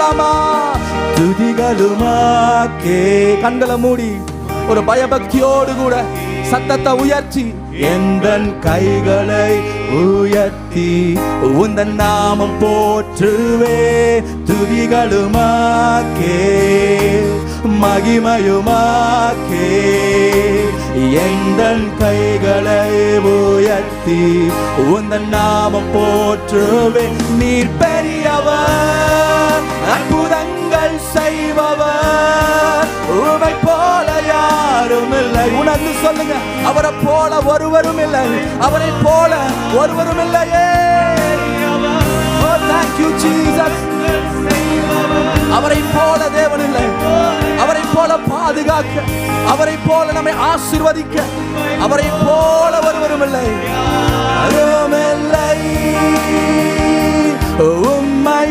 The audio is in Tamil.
சொல்லலாமா? துதிகளுமாக்கே. கண்களை மூடி ஒரு பயபக்தியோடு கூட சத்தத்தை உயர்த்தி, எந்தன் கைகளை உயர்த்தி உந்தன் நாமம் போற்றுவே. துதிகளுமாக்கே மகிமையுமாக்கே, எந்தன் கைகளை உயர்த்தி உந்தன் நாமம் போற்றுவே. நீர் பெரியவர், அற்புதங்கள் செய்பவர், உமை போல யாரும் இல்லை. உணர்ந்து சொல்லுங்க, அவரை போல ஒருவரும் இல்லை, அவரை போல ஒருவரும் இல்லையே. Oh, thank you Jesus. அவரை போல தேவன் இல்லை, அவரை போல பாதுகாக்க, அவரை போல நம்மை ஆசீர்வதிக்க, அவரை போல ஒருவரும் இல்லை. உம்மை